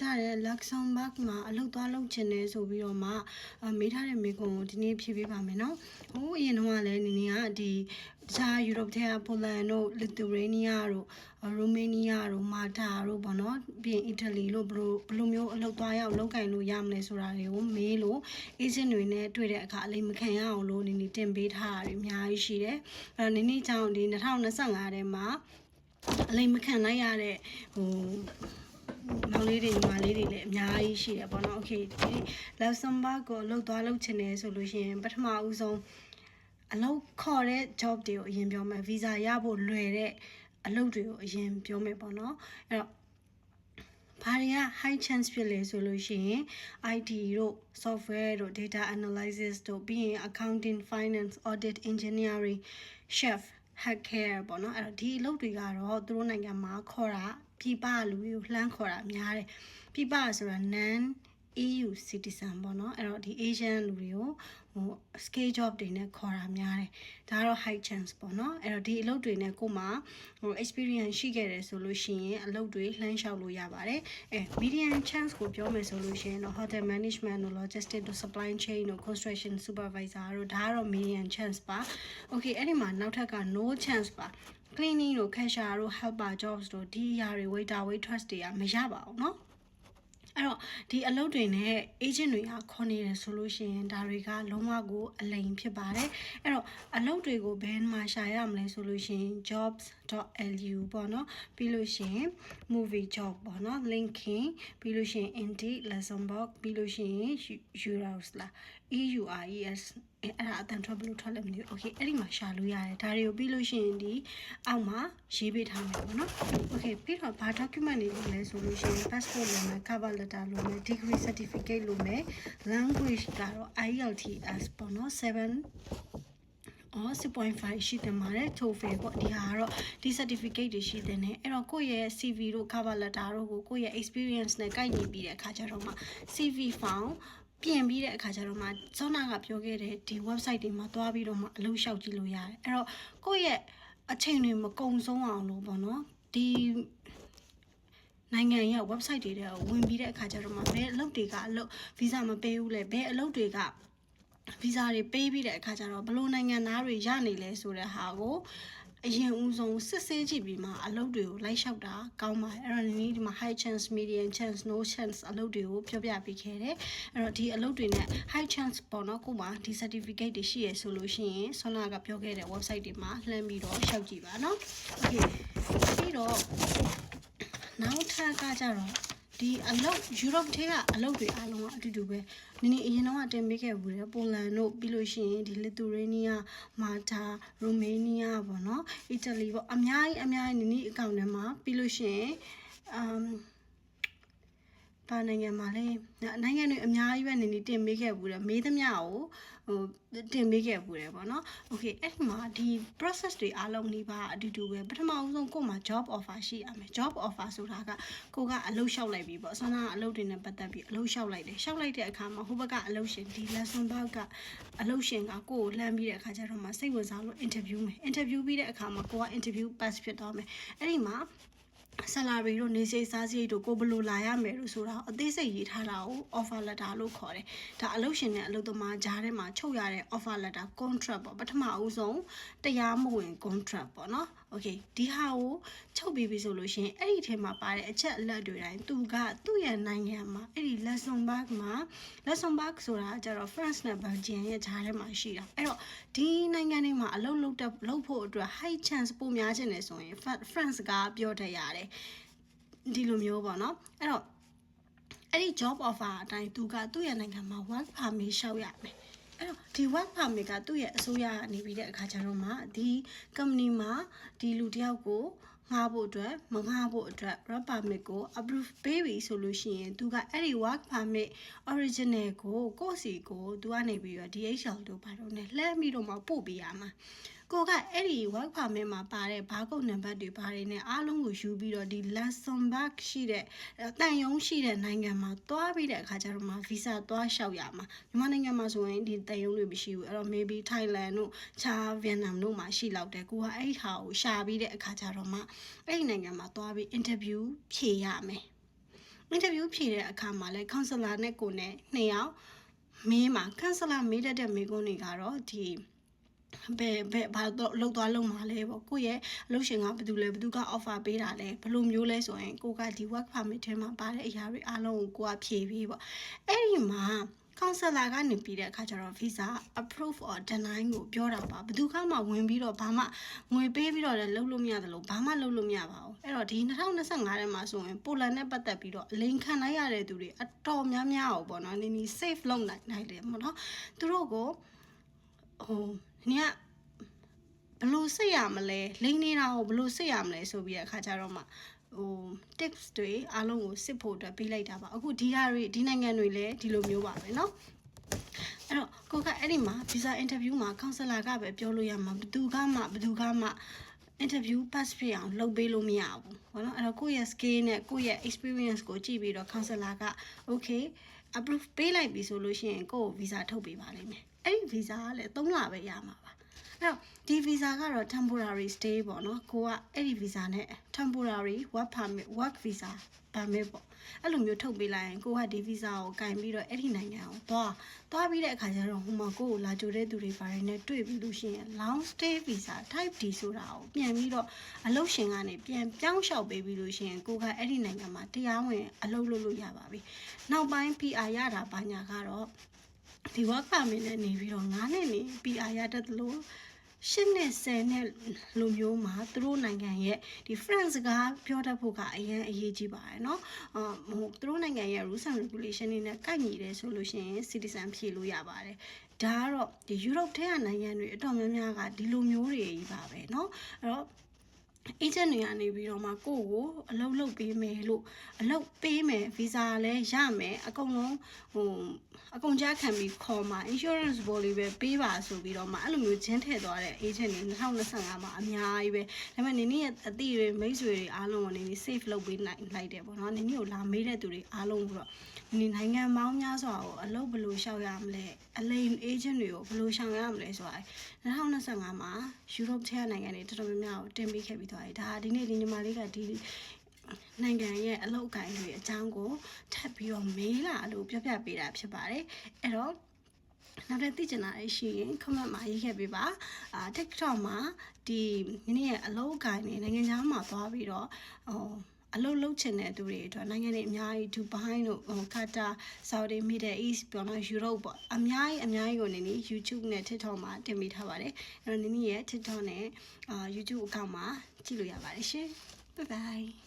ထားတဲ့ Luxembourg မှာအလုပ်သွားလုပ်ချင်တယ်ဆိုပြီးတော့မှမေးထားတဲ့မိကုံကိုဒီနေ့ဖြည့်ပေးပါမယ်နော်။ဟိုအရင်တော့လည်းနင်ကဒီတခြားယူရိုပထဲကပိုလန်တို့လစ်သူရေးနီးယားတို့ရိုမေးနီးယားတို့မာတာတို့ပေါ့နော်ပြီးရင်အီတလီတို့ဘလိုမျိုးအလုပ်သွားရောက်လုပ်ကင်လို့ရမလဲဆိုတာတွေကိုမေးလို့အေဂျင့်တွေနဲ့တွေ့တဲ့အခါအလိမ်မခံရအောင်လို့နင်တင်ပေးထားတာတွေအများကြီးရှိတယ်။အဲ့တော့နင်ကြောင့်ဒီ2025ထဲမှာအလိမ်မခံလိုက်ရတဲ့မောင်လေးတွေညီမလေးတွေလည်းအများကြီးရှိတယ်ပေါ့နော်။ Okay ဒီ Luxembourg ကိုလှုပ်သွားလှုပ်ချင်တယ်ဆိုလို့ရှိရင်ပထမဦးဆုံးအလုပ်ခေါ်တဲ့ job တွေကိုအရင်ပြောမယ် visa ရဖို့လွယ်တဲ့အလုပ်တွေကိုအရင်ပြောမယ်ပေါ့နော်။အဲ့တော့ဘာတွေက high chance ဖြစ်လဲဆိုလို့ရှိရင် IT တို့ software တို့ data analysis တို့ပြီးရင် accounting finance audit engineering chef hacker ပေါ့နော်။အဲ့တော့ဒီအလုပ်တွေကတော့သူတို့နိုင်ငံမှာခေါ်တာပြည်ပလူတွေကိုလှမ်းခေါ်တာများတယ်ပြည်ပဆိုတာ non EU citizen ပေါ့နော်အဲ့တော့ဒီ Asian လူတွေကိုscale job တွေနဲ့ခေါ်တာများတယ်ဒါကတော့ high chance ပေါ့နော်အဲ့တော့ဒီအလုပ်တွေနဲ့ကိုမှexperience ရှိခဲ့တယ်ဆိုလို့ရှိရင်အလုပ်တွေလှမ်းလျှောက်လို့ရပါတယ်medium chance ကိုပြောမယ်ဆိုလို့ရှိရင်တော့ hotel management တို့ logistics တို့ supply chain တို့ construction supervisor တို့ဒါကတော့ medium chance ပါ okay အဲ့ဒီမှာနောက်ထပ်က no chance ပါcleaning တို့ cashier တို့ helper jobs တို့ဒီအရာတွေ waiter waitress တွေကမရပါဘူးเนาะအဲ့တော့ဒီအလုပ်တွေနဲ့ agent တွေကခေါ်နေတယ်ဆိုလို့ရှိရင်ဒါတွေကလုံးဝကိုအလိမ်ဖြစ်ပါတယ်အဲ့တော့အလုပ်တွေကိုဘယ်မှာရှာရမလဲဆိုလို့ရှိရင် jobs.lu ပေါ့နော်ပြီးလို့ရှိရင် movie job ပေါ့နော် linking ပြီးလို့ရှိရင် indeed luxembourg ပြီးလို့ရှိရင် euros လား EURES အဲ့ဒါအတန်ထွက်ဘလို့ထွက်လည်းမသိဘူး okay အဲ့ဒီမှာရှာလို့ရတယ်ဒါတွေကိုပြီးလို့ရှိရင်ဒီအောက်မှာရေးပေးထားမယ်ပေါ့နော် okay ပြီးတော့ဘာ document တွေလဲဆိုလို့ရှိရင် passport လိုမယ် cover letter လိုမယ် degree certificate လိုမယ် language ကတော့ IELTS ပေါ့နော်7 or 6.5 ရှိတယ်မှာတဲ့ TOEFL ပေါ့ဒီဟာကတော့ဒီ certificate တွေရှိတယ်နဲ့အဲ့တော့ကိုယ့်ရဲ့ CV တို့ cover letter တို့ကိုကိုယ့်ရဲ့ experience နဲ့ကိုက်ညီပြီးတဲ့အခါကျတော့မှ CV fileပြင်ပြီးတဲ့အခါကျတော့မှစောနာကပြောခဲ့တဲ့ဒီ website တွေမှာတွားပြီးတော့မှအလုပ်လျှောက်ကြည့်လို့ရတယ်အဲ့တော့ကိုယ့်ရဲ့အချိန်တွေမကုန်ဆုံးအောင်လို့ပေါ့နော်ဒီနိုင်ငံရဲ့ website တွေထဲဝင်ပြီးတဲ့အခါကျတော့မှဘယ်အလုပ်တွေကအလုပ် visa မပေးဘူးလေဘယ်အလုပ်တွေက visa တွေပေးပြီးတဲ့အခါကျတော့ဘလို့နိုင်ငံသားတွေရနေလဲဆိုတဲ့ဟာကိုအရင်ဦးဆုံးစစ်ဆေးကြည့်ပြီးမှအလုပ်တွေကိုလိုက်လျှောက်တာကောင်းပါတယ်အဲ့တော့ဒီမှာ high chance medium chance no chance အလုပ်တွေကိုပြောပြပေးခဲ့တယ်အဲ့တော့ဒီအလုပ်တွေနဲ့ high chance ပေါ့နော်ကိုမှဒီ certificate တွေရှိရဆိုလို့ရှိရင်ဆွမ်းနာကပြောခဲ့တဲ့ website တွေမှာလှမ်းပြီးတော့လျှောက်ကြည့်ပါနော် okay ပြီးတော့နောက်ထပ်ကကြတော့ဒီအလုပ်ယူရိုပထဲကအလုပ်တွေအားလုံးကအတူတူပဲနင်းအရင်တော့တင်ပေးခဲ့ဘူးလေပိုလန်တို့ပြီးလို့ရှိရင်ဒီလစ်သူရေးနီးယားမာတာရိုမေးနီးယားပေါ့နော်အီတလီပေါ့အများကြီးနင်းအကောင့်ထဲမှာပြီးလို့ရှိရင်ပါနိုင်ငံမှာလဲနိုင်ငံတွေအများကြီးပဲနင်းတင်ပေးခဲ့ဘူးတယ်မေးသမျှကိုတင်ပေးခဲ့ဘူးတယ်ပေါ့နော် okay အဲ့ဒီမှာဒီ process တွေအားလုံးနှီးပါအတူတူပဲပထမဦးဆုံးကို့မှာ job offer ရှိရမယ် job offer ဆိုတာကကိုကအလုပ်လျှောက်လိုက်ပြီပေါ့ဆန္ဒအလုပ်တွေနဲ့ပတ်သက်ပြီးအလုပ်လျှောက်လိုက်တယ်လျှောက်လိုက်တဲ့အခါမှာဟိုဘက်ကအလုပ်ရှင်ဒီ Luxembourg ကအလုပ်ရှင်ကကိုကိုလှမ်းပြီးတဲ့အခါကျတော့မှစိတ်ဝင်စားလို့ interview မယ် interview ပြီးတဲ့အခါမှာကိုက interview pass ဖြစ်သွားမယ်အဲ့ဒီမှာsalary တို့နေစိတ်စားစိတ်တို့ကိုဘယ်လိုလာရမယ်လို့ဆိုတာအသေးစိတ်ရေးထားတာကို offer letter လို့ခေါ်တယ်ဒါအလုပ်ရှင်နဲ့အလုပ်သမားကြားထဲမှာချုပ်ရတဲ့ offer letter contract ပေါ့ပထမဦးဆုံးတရားမဝင် contract ပေါ့နော် okay ဒီဟာကိုချုပ်ပြီးပြီဆိုလို့ရှိရင်အဲ့ဒီထဲမှာပါတဲ့အချက်အလက်တွေတိုင်းသူကသူ့ရဲ့နိုင်ငံမှာအဲ့ဒီ Luxembourg မှာ Luxembourg ဆိုတာကျတော့ France နဲ့ Belgium ရဲ့ကြားထဲမှာရှိတာအဲ့တော့ဒီနိုင်ငံတွေမှာအလုပ်လုပ်ဖို့အတွက် high chance ပိုများခြင်းနေဆိုရင် France ကပြောတတ်ရတယ်ဒီလိုမျိုးပေါ့နော်အဲ့တော့အဲ့ဒီ job offer အတိုင်းသူကသူ့ရဲ့နိုင်ငံမှာ work permit လျှောက်ရမယ်အဲ့တော့ဒီ work permit ကသူ့ရဲ့အစိုးရကနေပြီးတဲ့အခါကျတော့မှဒီ company မှာဒီလူတယောက်ကိုငှားဖို့အတွက်မငှားဖို့အတွက် work permit ကို approve ပေးပြီဆိုလို့ရှိရင်သူကအဲ့ဒီ work permit original ကိုယ့်စီကိုသူကနေပြီးတော့ DHL တို့ဘာလို့လဲလှမ်းပြီးတော့မှပို့ပေးရမှာကိုကအဲ့ဒီ work permit မှာပါတဲ့ဘာကုတ်နံပါတ်တွေဘာတွေနဲ့အားလုံးကိုယူပြီးတော့ဒီ Luxembourg ရှိတဲ့တန်ယုံရှိတဲ့နိုင်ငံမှာတွားပြီးတဲ့အခါကျတော့မှ visa တွားလျှောက်ရမှာမြန်မာနိုင်ငံမှာဆိုရင်ဒီတန်ယုံတွေမရှိဘူးအဲ့တော့ maybe Thailand တို့ခြား Vietnam တို့မှာရှိလောက်တယ်ကိုကအဲ့ဟာကိုရှာပြီးတဲ့အခါကျတော့မှအဲ့ဒီနိုင်ငံမှာတွားပြီး interview ဖြေရမယ် interview ဖြေတဲ့အခါမှာလဲ counselor နဲ့ကိုနဲ့2ယောက်မေးမှာ counselor မေးတတ်တဲ့မေးခွန်းတွေကတော့ဒီဘာတော့လောက်သွားလုံးမှာလဲပေါ့ကိုရဲ့အလုပ်ရှင်ကဘာသူက offer ပေးတာလဲဘယ်လိုမျိုးလဲဆိုရင်ကိုကဒီ work permit ထဲမှာပါတဲ့အရာတွေအားလုံးကိုကိုကဖြေပြီးပေါ့အဲ့ဒီမှာ counselor ကနေပြီးတဲ့အခါကျတော့ visa approve or deny ကိုပြောတာပါဘယ်သူကမှဝင်ပြီးတော့ဘာမှငွေပေးပြီးတော့လည်းလုပ်လို့မရတယ်လို့ဘာမှလုပ်လို့မရပါဘူးအဲ့တော့ဒီ2025ထဲမှာဆိုရင်ပိုလန်နဲ့ပတ်သက်ပြီးတော့အလိန်ခံလိုက်ရတဲ့သူတွေအတော်များများအောင်ပေါ့နော်နည်း safe လုပ်နိုင်တယ်ပေါ့နော်သူတို့ကိုနင်ကဘလို့စိတ်ရမလဲလိမ့်နေတာကိုဘလို့စိတ်ရမလဲဆိုပြီးတဲ့အခါကျတော့မှtips တွေအားလုံးကိုစစ်ဖို့အတွက်ပေးလိုက်တာပါအခုဒီနိုင်ငံတွေလည်းဒီလိုမျိုးပါပဲเนาะအဲ့တော့ကိုကအဲ့ဒီမှာ visa interview မှာ counselor ကပဲပြောလို့ရမှာဘယ်သူကမှ interview pass ဖြစ်အောင်လုပ်ပေးလို့မရဘူးဘောနော်အဲ့တော့ကိုယ့်ရဲ့ skill နဲ့ကိုယ့်ရဲ့ experience ကိုကြည့်ပြီးတော့ counselor က okay approve ပေးလိုက်ပြီဆိုလို့ရှိရင်ကိုယ့်ကို visa ထုတ်ပေးပါလိမ့်မယ်အဲ့ဒီ visa ကလည်း3လပဲရမှာပါအဲ့တော့ဒီ visa ကတော့ temporary stay ပေါ့နော်ကိုကအဲ့ဒီ visa နဲ့ temporary work visa permit ပေါ့အဲ့လိုမျိုးထုတ်ပေးလိုက်ရင်ကိုကဒီ visa ကိုကင်ပြီးတော့အဲ့ဒီနိုင်ငံကိုသွားပြီးတဲ့အခါကျတော့ဟိုမှာကိုကိုလာကြိုတဲ့သူတွေပါတယ်နဲ့တွေ့ပြီးလို့ရှိရင် long stay visa type D ဆိုတာကိုပြန်ပြီးတော့အလုပ်ရှင်ကနေပြန်ပြောင်းလျှောက်ပေးပြီးလို့ရှိရင်ကိုကအဲ့ဒီနိုင်ငံမှာတရားဝင်အလုပ်လုပ်လို့ရပါပြီနောက်ပိုင်း PR ရတာဘာညာကတော့ဒီ work permit နဲ့နေပြီးတော့9နှစ်နေ PR ရတတ်လို့8နဲ့10နဲ့လိုမျိုးမှာသူတို့နိုင်ငံရဲ့ဒီ France စကားပြောတတ်ဖို့ကအရင်အရေးကြီးပါတယ်เนาะသူတို့နိုင်ငံရဲ့ rules and regulation တွေနဲ့ကိုက်ညီတယ်ဆိုလို့ရှိရင် citizen ဖြည့်လို့ရပါတယ်ဒါကတော့ဒီ Europe ထဲကနိုင်ငံတွေအတော်များများကဒီလိုမျိုးတွေကြီးပါပဲเนาะအဲ့တော့agent တွေကနေပြီးတော့မှကိုယ့်ကိုအလုပ်လုပ်ပေးမယ်လို့အလုပ်ပေးမယ် visa လည်းရမယ်အကုန်လုံးအကုန်ကြားခံပြီးခေါ်မှာ insurance ဘော်လေးပဲပေးပါဆိုပြီးတော့မှအဲ့လိုမျိုးဂျင်းထည့်သွားတဲ့ agent တွေ2025မှာအများကြီးပဲဒါပေမဲ့နင်းရဲ့အတိတွေမိတ်ဆွေတွေအားလုံးကိုနင်း safe လုပ်ပေးလိုက်တယ်ပေါ့နော်နင်းကိုလာမေးတဲ့သူတွေအားလုံးကိုတော့ဒီနိုင်ငံပေါင်းများစွာကိုအလုပ်ဘယ်လိုရှောက်ရမလဲအလိမ် agent တွေကိုဘယ်လိုရှောင်ရမလဲဆိုတာ2025မှာ Europe ထဲနိုင်ငံတွေတော်တော်များများကိုတင်ပေးခဲ့ပြီးသွားတယ်ဒါဒီနေ့ဒီညီမလေးကဒီနိုင်ငံရဲ့အလုပ်အကိုင်တွေအကြောင်းကိုထပ်ပြီးတော့မေးလာလို့ပြောပြပေးတာဖြစ်ပါတယ်အဲ့တော့နောက်ထပ်သိချင်တာရှိရင် comment မှာရေးခဲ့ပေးပါTikTok မှာဒီနေ့ရဲ့အလုပ်အကိုင်တွေနိုင်ငံခြားမှာသွားပြီးတော့အလုပ်လုပ်ချင်တဲ့သူတွေအတွက်နိုင်ငံတွေအများကြီးဒူဘိုင်းတို့ကာတာ Saudi Middle East ပေါ့နော် Europe ပေါ့အများကြီးကိုနေနေ YouTube နဲ့ TikTok မှာတင်ပေးထားပါတယ်အဲ့တော့နင်းရဲ့ TikTok နဲ့YouTube account မှာကြည့်လို့ရပါတယ်ရှင် Bye bye